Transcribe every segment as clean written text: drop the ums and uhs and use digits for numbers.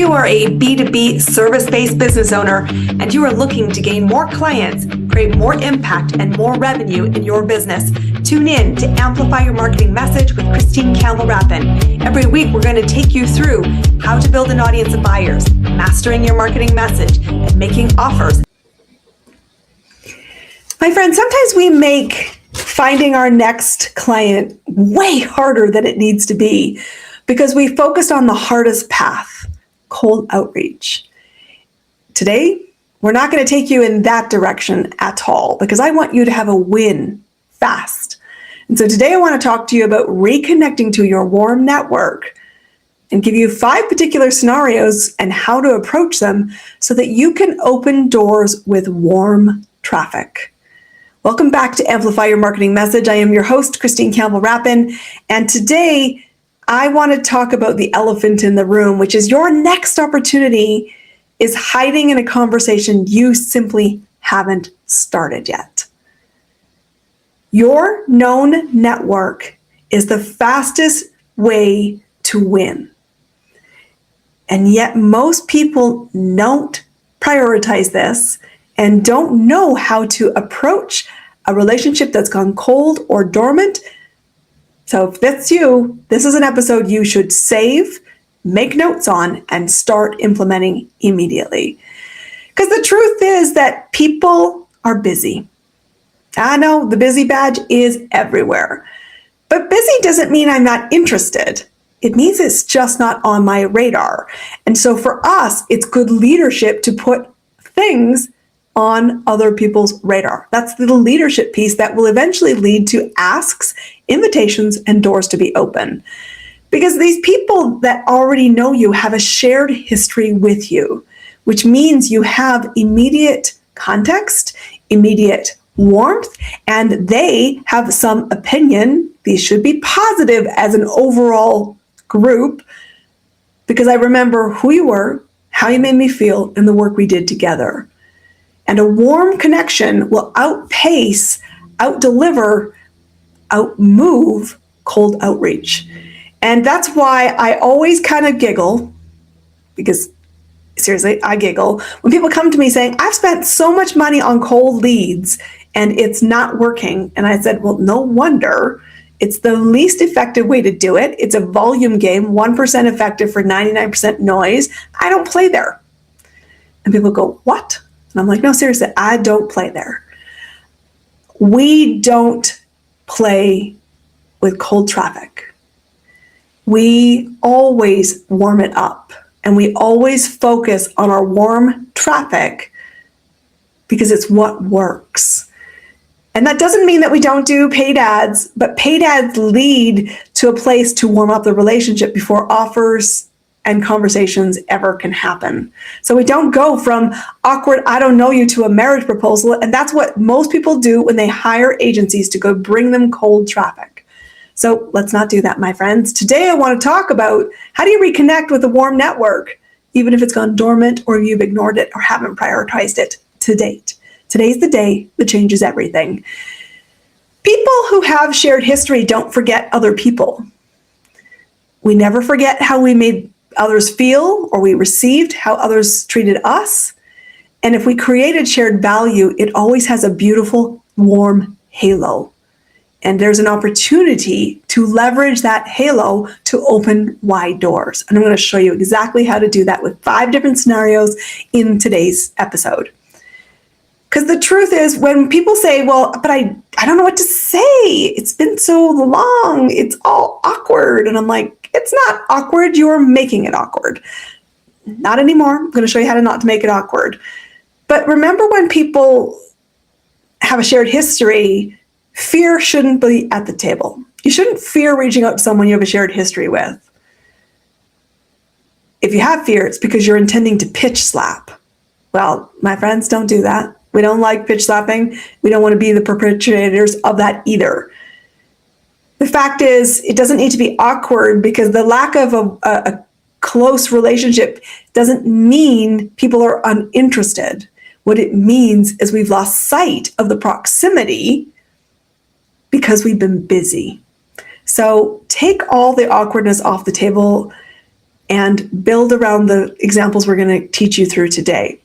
you are a B2B service-based business owner and you are looking to gain more clients, create more impact and more revenue in your business, tune in to Amplify Your Marketing Message with Christine Campbell Rapin. Every week, we're going to take you through how to build an audience of buyers, mastering your marketing message, and making offers. My friends, sometimes we make finding our next client way harder than it needs to be because we focused on the hardest path, cold outreach. Today, we're not going to take you in that direction at all because I want you to have a win fast. And so today I want to talk to you about reconnecting to your warm network and give you 5 particular scenarios and how to approach them so that you can open doors with warm traffic. Welcome back to Amplify Your Marketing Message. I am your host, Christine Campbell Rapin, and today I want to talk about the elephant in the room, which is your next opportunity is hiding in a conversation you simply haven't started yet. Your known network is the fastest way to win. And yet most people don't prioritize this and don't know how to approach a relationship that's gone cold or dormant. So if that's you, this is an episode you should save, make notes on, and start implementing immediately. Because the truth is that people are busy. I know the busy badge is everywhere. But busy doesn't mean I'm not interested. It means it's just not on my radar. And so for us, it's good leadership to put things on other people's radar. That's the leadership piece that will eventually lead to asks, invitations, and doors to be open. Because these people that already know you have a shared history with you, which means you have immediate context, immediate warmth, and they have some opinion. These should be positive as an overall group because I remember who you were, how you made me feel, and the work we did together. And a warm connection will outpace, outdeliver, outmove cold outreach. And that's why I always kind of giggle, because seriously, I giggle, when people come to me saying, I've spent so much money on cold leads and it's not working. And I said, well, no wonder. It's the least effective way to do it. It's a volume game, 1% effective for 99% noise. I don't play there. And people go, what? And I'm like, no, seriously, I don't play there. We don't play with cold traffic. We always warm it up and we always focus on our warm traffic because it's what works. And that doesn't mean that we don't do paid ads, but paid ads lead to a place to warm up the relationship before offers and conversations ever can happen. So we don't go from awkward, I don't know you, to a marriage proposal. And that's what most people do when they hire agencies to go bring them cold traffic. So let's not do that, my friends. Today, I want to talk about how do you reconnect with a warm network, even if it's gone dormant or you've ignored it or haven't prioritized it to date. Today's the day that changes everything. People who have shared history don't forget other people. We never forget how we made others feel or we received how others treated us. And if we created shared value, it always has a beautiful, warm halo. And there's an opportunity to leverage that halo to open wide doors. And I'm going to show you exactly how to do that with 5 different scenarios in today's episode. Because the truth is, when people say, well, but I don't know what to say. It's been so long. It's all awkward. And I'm like, it's not awkward. You're making it awkward. Not anymore. I'm going to show you how to not to make it awkward. But remember, when people have a shared history, fear shouldn't be at the table. You shouldn't fear reaching out to someone you have a shared history with. If you have fear, it's because you're intending to pitch slap. Well, my friends, don't do that. We don't like pitch slapping. We don't want to be the perpetrators of that either. The fact is, it doesn't need to be awkward because the lack of a close relationship doesn't mean people are uninterested. What it means is we've lost sight of the proximity because we've been busy. So take all the awkwardness off the table and build around the examples we're going to teach you through today.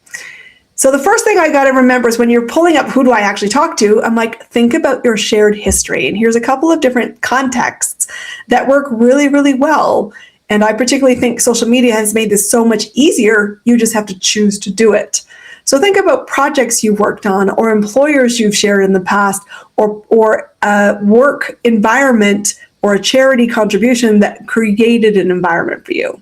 So the first thing I got to remember is when you're pulling up who do I actually talk to, I'm like, think about your shared history. And here's a couple of different contexts that work really, really well. And I particularly think social media has made this so much easier. You just have to choose to do it. So think about projects you've worked on or employers you've shared in the past or a work environment or a charity contribution that created an environment for you.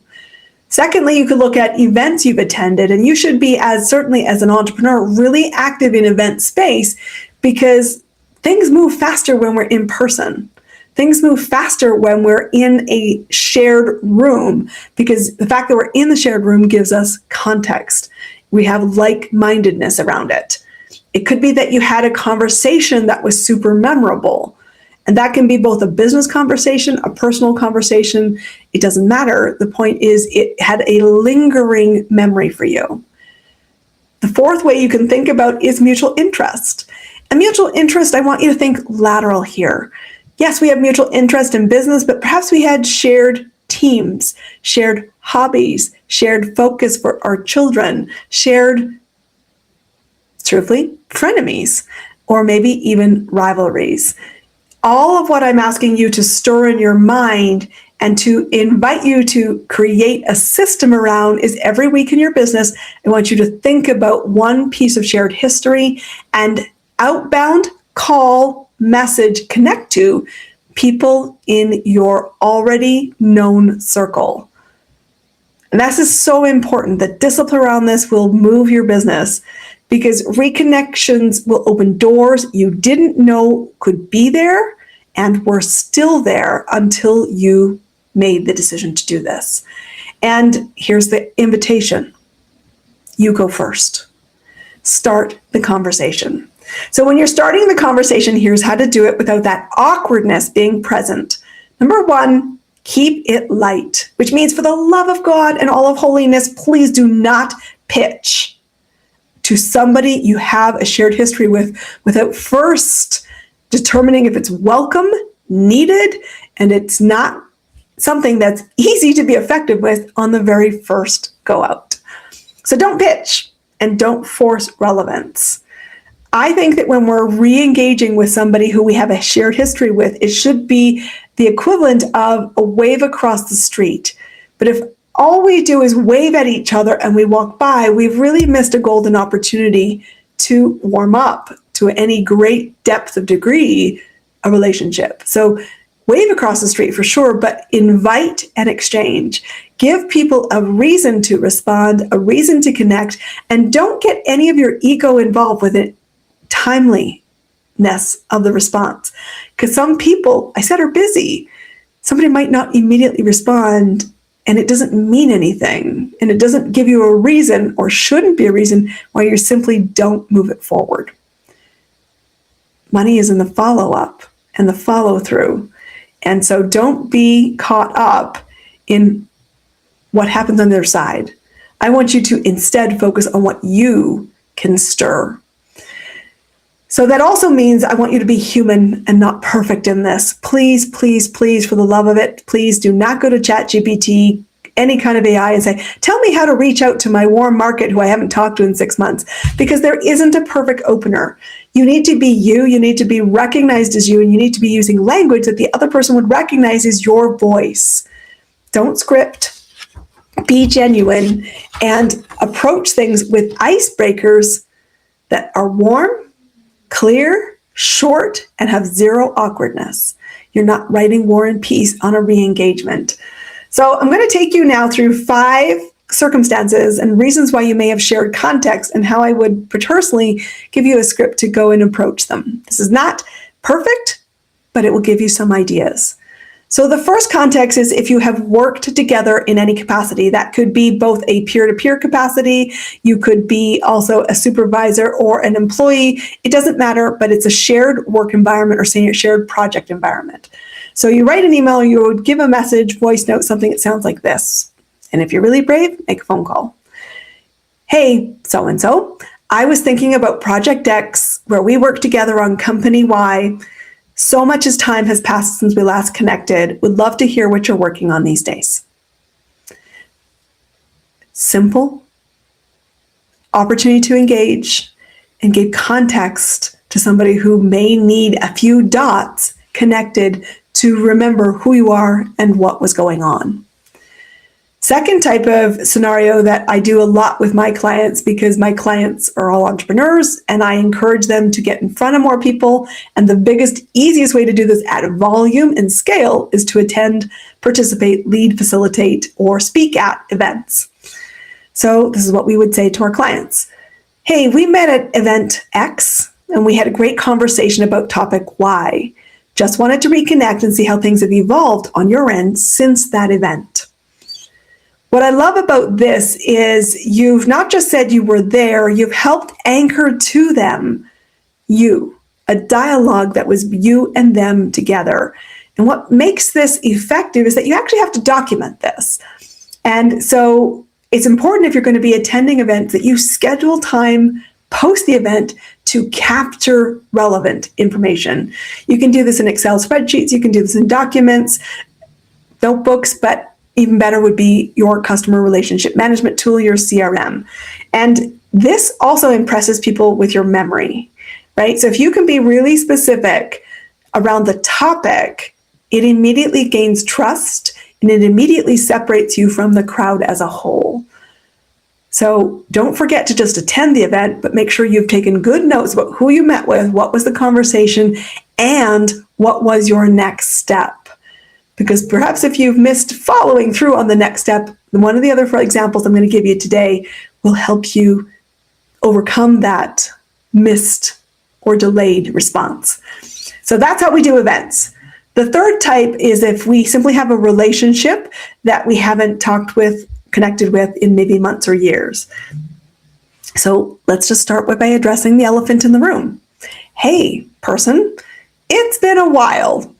Secondly, you could look at events you've attended, and you should be, certainly as an entrepreneur, really active in event space because things move faster when we're in person. Things move faster when we're in a shared room because the fact that we're in the shared room gives us context. We have like-mindedness around it. It could be that you had a conversation that was super memorable. And that can be both a business conversation, a personal conversation. It doesn't matter. The point is it had a lingering memory for you. The fourth way you can think about is mutual interest. And mutual interest, I want you to think lateral here. Yes, we have mutual interest in business, but perhaps we had shared teams, shared hobbies, shared focus for our children, shared, truthfully, frenemies, or maybe even rivalries. All of what I'm asking you to stir in your mind and to invite you to create a system around is every week in your business, I want you to think about one piece of shared history and outbound call, message, connect to people in your already known circle. And this is so important. The discipline around this will move your business because reconnections will open doors you didn't know could be there and were still there until you made the decision to do this. And here's the invitation. You go first. Start the conversation. So when you're starting the conversation, here's how to do it without that awkwardness being present. Number one, keep it light, which means for the love of God and all of holiness, please do not pitch to somebody you have a shared history with without first determining if it's welcome, needed, and it's not something that's easy to be effective with on the very first go out. So don't pitch and don't force relevance. I think that when we're re-engaging with somebody who we have a shared history with, it should be the equivalent of a wave across the street. But if all we do is wave at each other and we walk by, we've really missed a golden opportunity to warm up to any great depth of degree a relationship. So wave across the street for sure, but invite and exchange. Give people a reason to respond, a reason to connect, and don't get any of your ego involved with it. Timeliness of the response. Because some people, I said, are busy. Somebody might not immediately respond, and it doesn't mean anything. And it doesn't give you a reason, or shouldn't be a reason, why you simply don't move it forward. Money is in the follow-up and the follow-through. And so don't be caught up in what happens on their side. I want you to instead focus on what you can stir. So that also means I want you to be human and not perfect in this. Please, please, please, for the love of it, please do not go to ChatGPT, any kind of AI, and say, tell me how to reach out to my warm market who I haven't talked to in 6 months, because there isn't a perfect opener. You need to be you need to be recognized as you, and you need to be using language that the other person would recognize as your voice. Don't script, be genuine, and approach things with icebreakers that are warm, clear, short, and have zero awkwardness. You're not writing War and Peace on a re-engagement. So I'm going to take you now through 5 circumstances and reasons why you may have shared context and how I would personally give you a script to go and approach them. This is not perfect, but it will give you some ideas. So the first context is if you have worked together in any capacity. That could be both a peer-to-peer capacity. You could be also a supervisor or an employee. It doesn't matter, but it's a shared work environment or say a shared project environment. So you write an email, you would give a message, voice note, something that sounds like this. And if you're really brave, make a phone call. Hey, so-and-so, I was thinking about Project X, where we work together on Company Y. So much as time has passed since we last connected. Would love to hear what you're working on these days. simple, opportunity to engage, and give context to somebody who may need a few dots connected to remember who you are and what was going on. Second type of scenario that I do a lot with my clients, because my clients are all entrepreneurs and I encourage them to get in front of more people. And the biggest, easiest way to do this at volume and scale is to attend, participate, lead, facilitate, or speak at events. So this is what we would say to our clients. Hey, we met at event X and we had a great conversation about topic Y. Just wanted to reconnect and see how things have evolved on your end since that event. What I love about this is you've not just said you were there, you've helped anchor to them a dialogue that was you and them together. And what makes this effective is that you actually have to document this. And so it's important, if you're going to be attending events, that you schedule time post the event to capture relevant information. You can do this in Excel spreadsheets, you can do this in documents, notebooks, but even better would be your customer relationship management tool, your CRM. And this also impresses people with your memory, right? So if you can be really specific around the topic, it immediately gains trust and it immediately separates you from the crowd as a whole. So don't forget to just attend the event, but make sure you've taken good notes about who you met with, what was the conversation, and what was your next step. Because perhaps if you've missed following through on the next step, one of the other examples I'm going to give you today will help you overcome that missed or delayed response. So that's how we do events. The third type is if we simply have a relationship that we haven't connected with in maybe months or years. So let's just start by addressing the elephant in the room. Hey, person, it's been a while.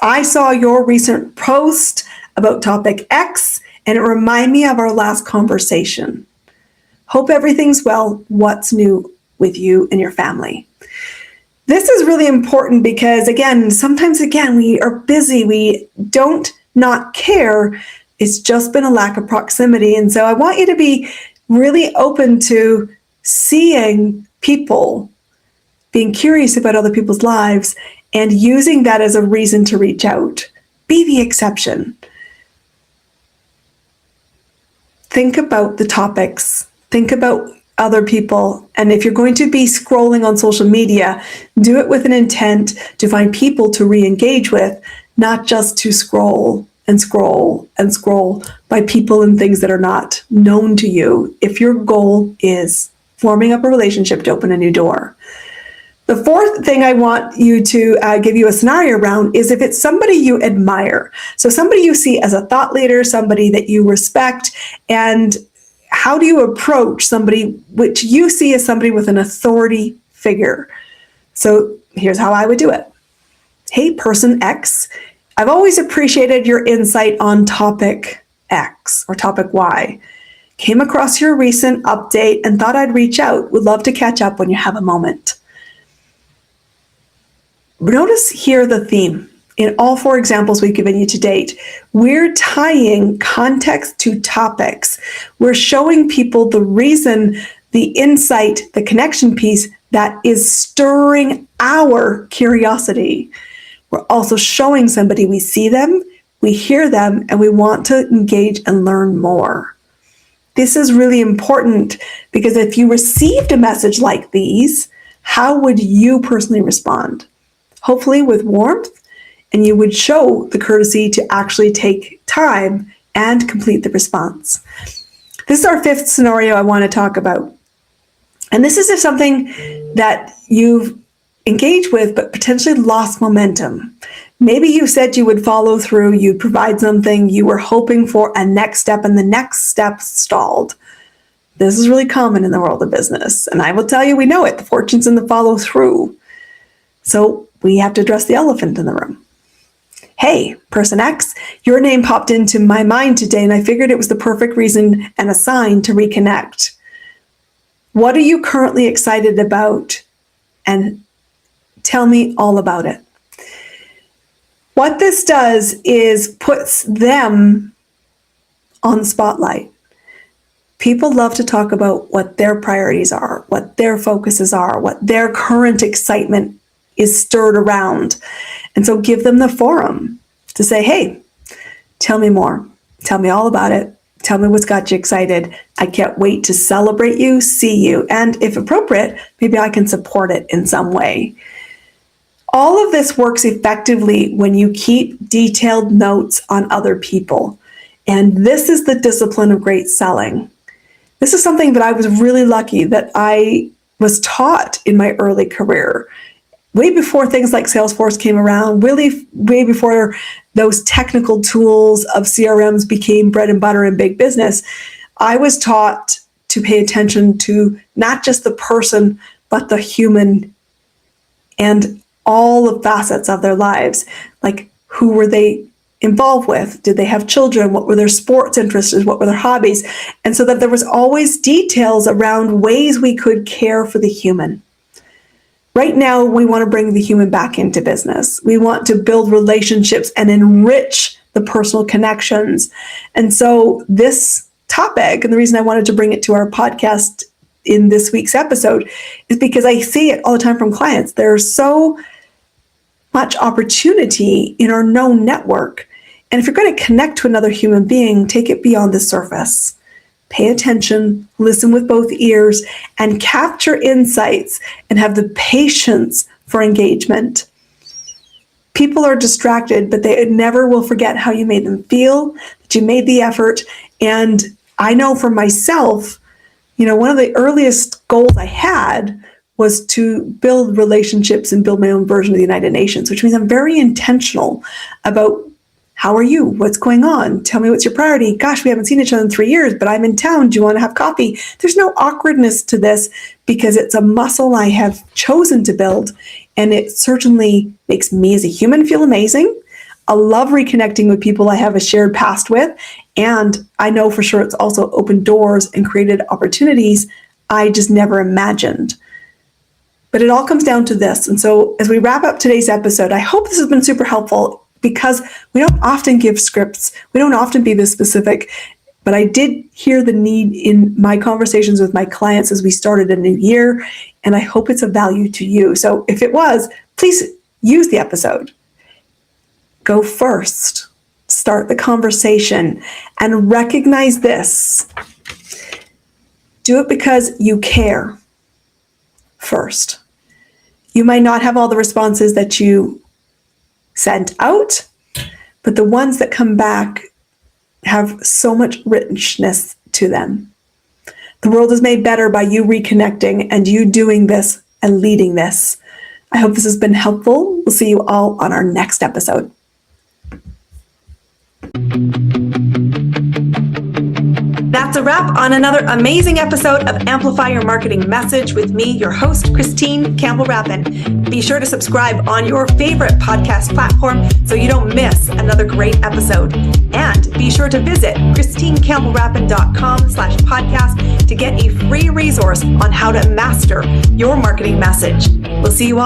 I saw your recent post about topic X, and it reminded me of our last conversation. Hope everything's well. What's new with you and your family? This is really important because, sometimes we are busy. We don't not care. It's just been a lack of proximity. And so I want you to be really open to seeing people, being curious about other people's lives, and using that as a reason to reach out. Be the exception. Think about the topics. Think about other people. And if you're going to be scrolling on social media, do it with an intent to find people to re-engage with, not just to scroll and scroll and scroll by people and things that are not known to you, if your goal is forming up a relationship to open a new door. The fourth thing I want you to give you a scenario around is if it's somebody you admire. So somebody you see as a thought leader, somebody that you respect, and how do you approach somebody which you see as somebody with an authority figure? So here's how I would do it. Hey, person X, I've always appreciated your insight on topic X or topic Y. Came across your recent update and thought I'd reach out. Would love to catch up when you have a moment. Notice here the theme. In all four examples we've given you to date, we're tying context to topics. We're showing people the reason, the insight, the connection piece that is stirring our curiosity. We're also showing somebody we see them, we hear them, and we want to engage and learn more. This is really important because if you received a message like these, how would you personally respond? Hopefully with warmth, and you would show the courtesy to actually take time and complete the response. This is our fifth scenario I want to talk about. And this is if something that you've engaged with but potentially lost momentum. Maybe you said you would follow through, you'd provide something, you were hoping for a next step, and the next step stalled. This is really common in the world of business. And I will tell you, we know it. The fortune's in the follow through. So we have to address the elephant in the room. Hey, person X, your name popped into my mind today, and I figured it was the perfect reason and a sign to reconnect. What are you currently excited about? And tell me all about it. What this does is puts them on the spotlight. People love to talk about what their priorities are, what their focuses are, what their current excitement is stirred around. And so give them the forum to say, hey, tell me more. Tell me all about it. Tell me what's got you excited. I can't wait to celebrate you, see you, and if appropriate, maybe I can support it in some way. All of this works effectively when you keep detailed notes on other people. And this is the discipline of great selling. This is something that I was really lucky that I was taught in my early career. Way before things like Salesforce came around, really way before those technical tools of CRMs became bread and butter in big business, I was taught to pay attention to not just the person, but the human and all the facets of their lives. Like, who were they involved with? Did they have children? What were their sports interests? What were their hobbies? And so that there was always details around ways we could care for the human. Right now, we want to bring the human back into business. We want to build relationships and enrich the personal connections. And so this topic, and the reason I wanted to bring it to our podcast in this week's episode, is because I see it all the time from clients. There's so much opportunity in our known network. And if you're going to connect to another human being, take it beyond the surface. Pay attention, listen with both ears, and capture insights and have the patience for engagement. People are distracted, but they never will forget how you made them feel, that you made the effort. And I know for myself, one of the earliest goals I had was to build relationships and build my own version of the United Nations, which means I'm very intentional about how are you? What's going on? Tell me what's your priority. Gosh, we haven't seen each other in 3 years, but I'm in town. Do you want to have coffee? There's no awkwardness to this because it's a muscle I have chosen to build. And it certainly makes me as a human feel amazing. I love reconnecting with people I have a shared past with. And I know for sure it's also opened doors and created opportunities I just never imagined. But it all comes down to this. And so as we wrap up today's episode, I hope this has been super helpful, because we don't often give scripts. We don't often be this specific, but I did hear the need in my conversations with my clients as we started a new year, and I hope it's of value to you. So if it was, please use the episode. Go first, start the conversation, and recognize this. Do it because you care first. You might not have all the responses that you sent out, but the ones that come back have so much richness to them. The world is made better by you reconnecting and you doing this and leading this. I hope this has been helpful. We'll see you all on our next episode. That's a wrap on another amazing episode of Amplify Your Marketing Message with me, your host, Christine Campbell Rapin. Be sure to subscribe on your favorite podcast platform so you don't miss another great episode. And be sure to visit christinecampbellrapin.com/podcast to get a free resource on how to master your marketing message. We'll see you all